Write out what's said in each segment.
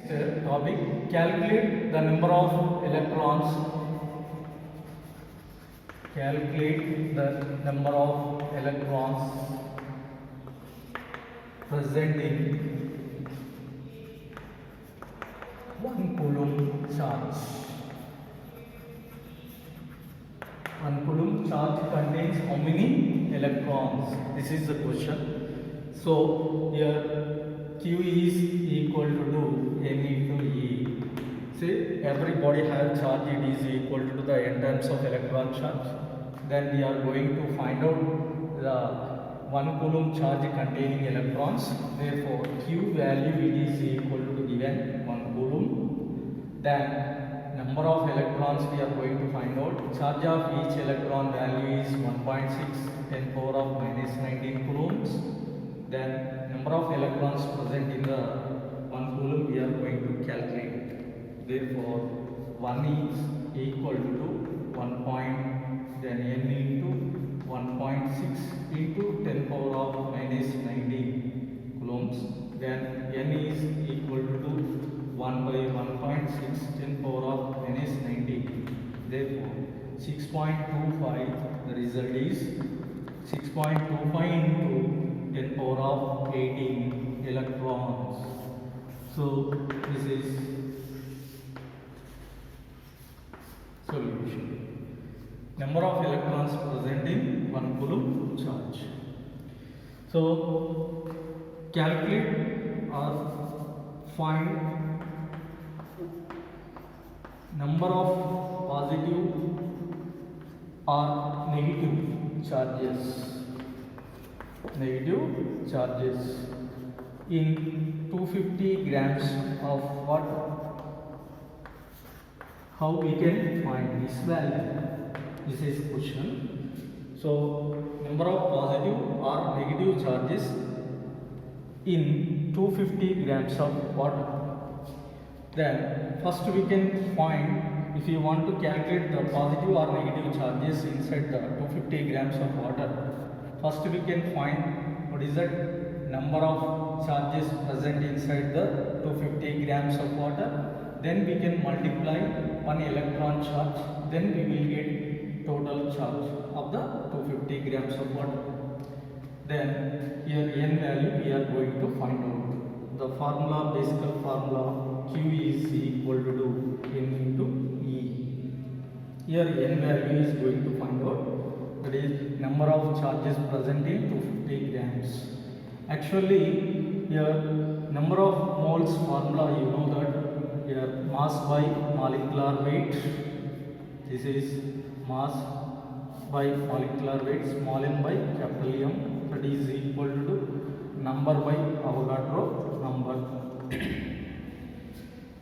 Topic: calculate the number of electrons. Calculate the number of electrons present in 1 coulomb charge. 1 coulomb charge contains how many electrons? This is the question. So here Q is equal to N into E. See, every body has charge, it is equal to the n times of electron charge. Then we are going to find out the 1 coulomb charge containing electrons. Therefore, Q value it is equal to given 1 coulomb. Then number of electrons we are going to find out. Charge of each electron value is 1.6 10 power of minus 19 coulombs. Then number of electrons present in the 1 coulomb we are going to calculate. Therefore, 1 is equal to 1. Then n into 1.6 into 10 power of minus 19 coulombs. Then n is equal to 1 by 1.6 10 power of minus 19. Therefore, 6.25. The result is 6.25 into 10 power of 18 electrons. So this is solution. Number of electrons present in 1 coulomb charge. So calculate or find number of positive or negative charges. Negative charges in 250 grams of water. How we can find this value? This is question. So number of positive or negative charges in 250 grams of water. Then first we can find, if you want to calculate the positive or negative charges inside the 250 grams of water, first we can find what is the number of charges present inside the 250 grams of water. Then we can multiply one electron charge. Then we will get total charge of the 250 grams of water. Then here n value we are going to find out. The formula, basic formula, Q is equal to n into E. Here n value is going to find out. That is number of charges present in 250 grams. Actually, here number of moles formula, you know that here mass by molecular weight. This is mass by molecular weight, small m by capital M, that is equal to number by Avogadro number.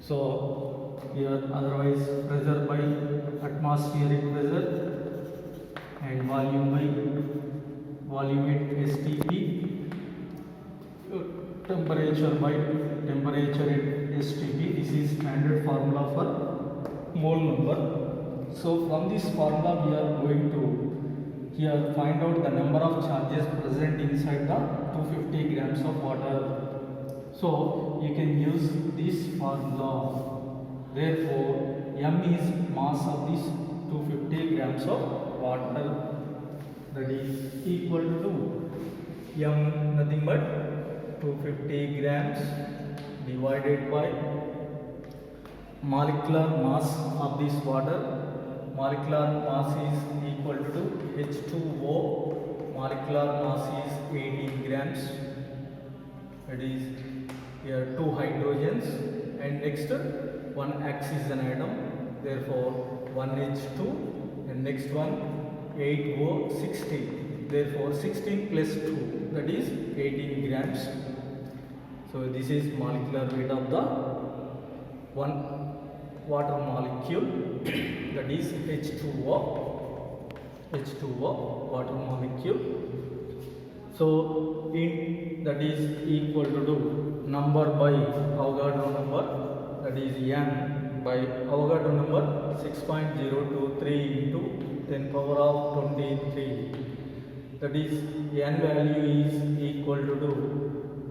So here otherwise pressure by atmospheric pressure and volume by volumetric STP, temperature by temperature at STP. This is standard formula for mole number. So from this formula we are going to here find out the number of charges present inside the 250 grams of water. So you can use this formula. Therefore, m is mass of this 250 grams of water, that is equal to m nothing but 250 grams divided by molecular mass of this water. Molecular mass is equal to H2O. Molecular mass is 18 grams. It is here 2 hydrogens and next one oxygen atom. Therefore 1 H2 and next one 8O 16. Therefore 16 plus 2, that is 18 grams. So this is molecular weight of the one water molecule, that is H2O water molecule. So in that is equal to number by Avogadro number, that is n by Avogadro number 6.023 into 10 power of 23. That is n value is equal to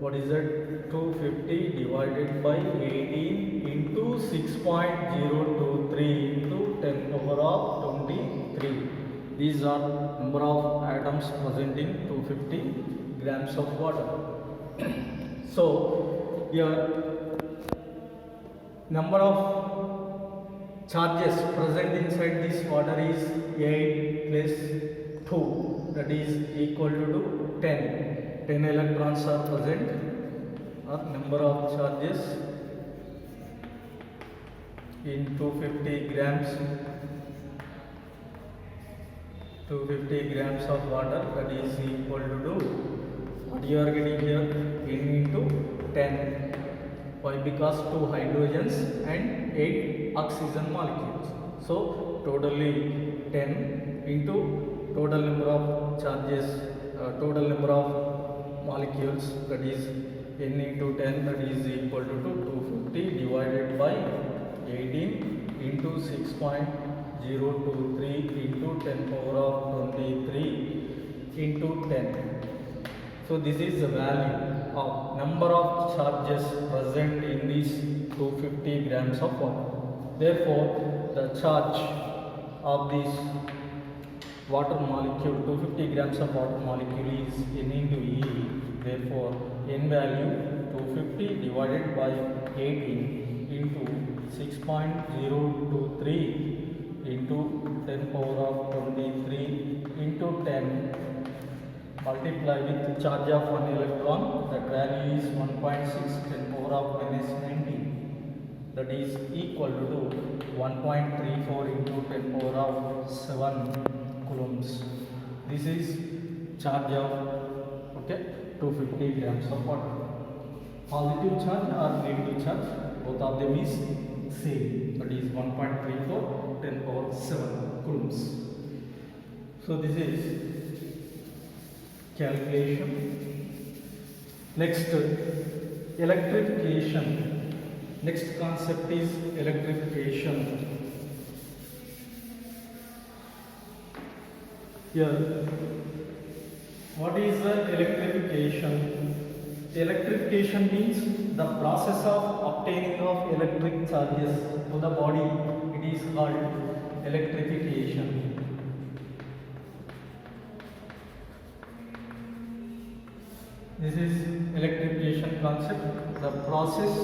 what is that? 250 divided by 18 into 6.023 into 10 power of 23. These are number of atoms present in 250 grams of water. So here number of charges present inside this water is 8 plus 2, that is equal to 10. 10 electrons are present, or number of charges in 250 grams of water, that is equal to what you are getting here, n into 10. Why? Because 2 hydrogens and 8 oxygen molecules. So totally 10 into total number of charges, total number of molecules, that is n into 10, that is equal to 250 divided by 18 into 6.023 into 10 power of 23 into 10. So this is the value of number of charges present in these 250 grams of water. Therefore, the charge of this water molecule, 250 grams of water molecule, is n into E. Therefore, n value 250 divided by 18 into 6.023 into 10 power of 23 into 10 multiply with the charge of 1 electron, that value is 1.6 10 power of minus 19, that is equal to 1.34 into 10 power of 7 coulombs. This is charge of 250 grams of water. Positive charge or negative charge, both of them is same, that is 1.34 10 power 7 coulombs. So this is calculation. Next, electrification. Next concept is electrification. Here, what is the electrification? Electrification means the process of obtaining of electric charges to the body. It is called electrification. This is electrification concept, the process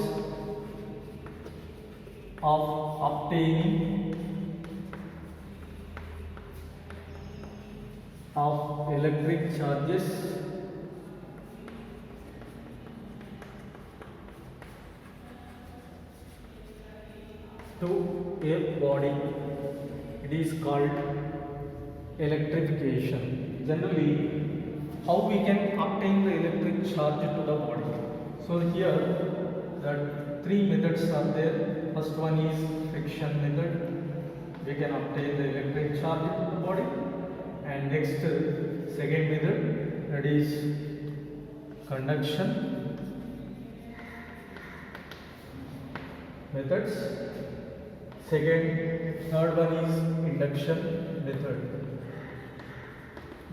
of obtaining of electric charges to a body. It is called electrification. Generally, how we can obtain the electric charge to the body? So here, the 3 methods are there. First one is friction method. We can obtain the electric charge to the body. And next, second method, that is conduction methods. Third one is induction method.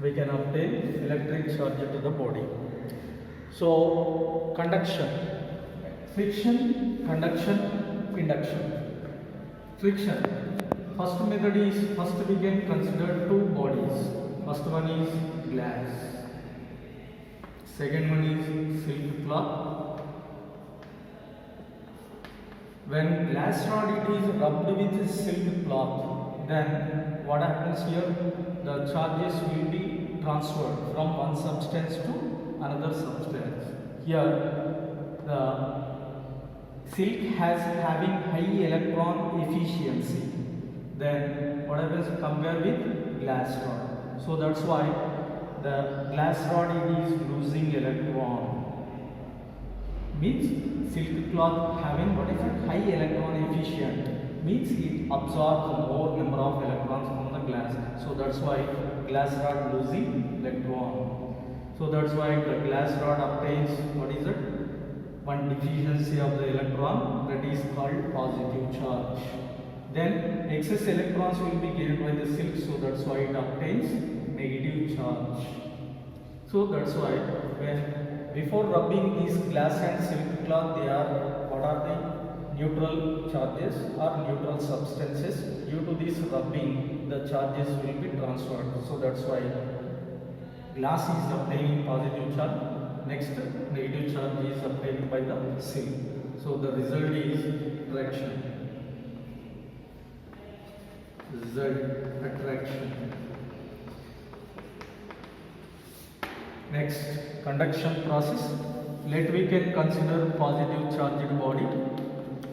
We can obtain electric charge to the body. So conduction, friction, conduction, induction. Friction. First method is, first we can consider 2 bodies. First one is glass. Second one is silk cloth. When glass rod it is rubbed with silk cloth, then what happens here? The charges will be transferred from one substance to another substance. Here, the silk has having high electron efficiency. Then what happens compared with glass rod? So that's why the glass rod it is losing electron. Means silk cloth having what is it? High electron efficient. Means it absorbs more number of electrons from the glass. So that's why glass rod losing electron. So that's why the glass rod obtains what is it? One deficiency of the electron, that is called positive charge. Then excess electrons will be gained by the silk, so that's why it obtains negative charge. So that's why when before rubbing these glass and silk cloth, they are what are the neutral charges or neutral substances. Due to this rubbing, the charges will be transferred. So that's why glass is obtaining positive charge. Next, negative charge is obtained by the silk. So the result is attraction. Result attraction. Next, conduction process. Let we can consider positive charged body.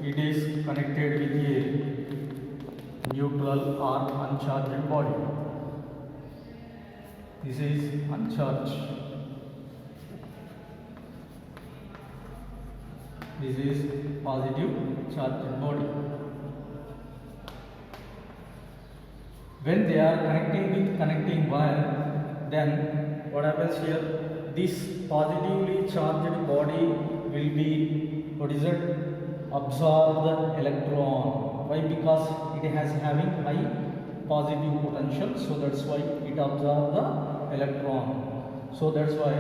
It is connected with a neutral or uncharged body. This is uncharged. This is positive charged body. When they are connecting with connecting wire, then what happens here? This positively charged body will be, what is it? Absorb the electron. Why? Because it has having high positive potential, so that's why it absorbs the electron. So that's why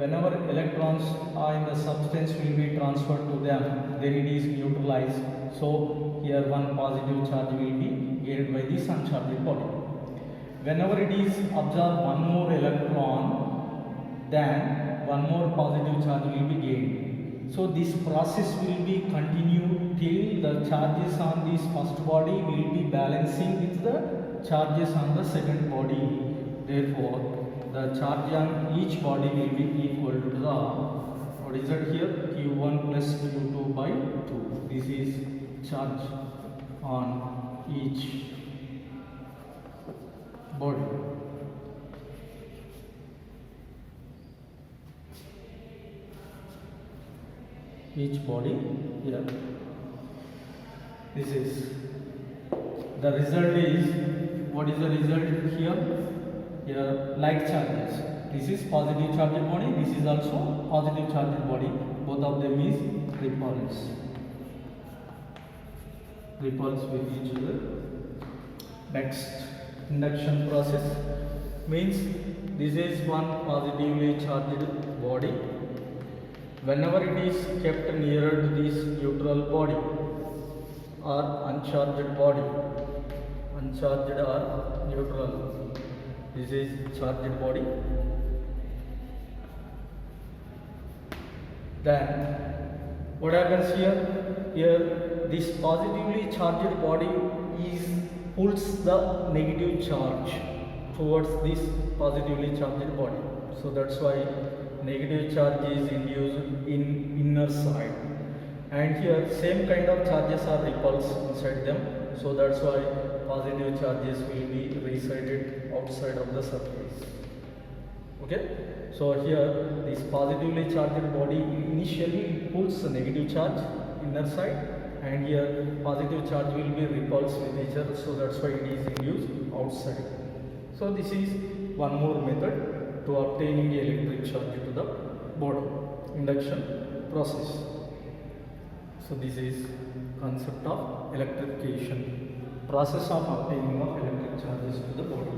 whenever electrons are in the substance will be transferred to them, then it is neutralized. So here one positive charge will be gained by this uncharged body. Whenever it is absorbed one more electron, then one more positive charge will be gained. So this process will be continued till the charges on this first body will be balancing with the charges on the second body. Therefore, the charge on each body will be equal to the, what is it here? Q1 plus Q2 by 2. This is charge on each body. Each body here. This is the result is, what is the result here? Here like charges. This is positive charged body, this is also positive charged body. Both of them is repulse. Repulse with each other. Next, induction process means this is one positively charged body. Whenever it is kept nearer to this neutral body or uncharged body, uncharged or neutral, this is charged body, then what happens here? Here this positively charged body is pulls the negative charge towards this positively charged body. So that's why negative charge is induced in inner side, and here same kind of charges are repulsed inside them. So that's why positive charges will be resided outside of the surface. Okay, so here this positively charged body initially pulls the negative charge inner side, and here positive charge will be repulsed with each other. So that's why it is induced outside. So this is one more method to obtaining the electric charge to the body, induction process. So this is concept of electrification, process of obtaining of electric charges to the body.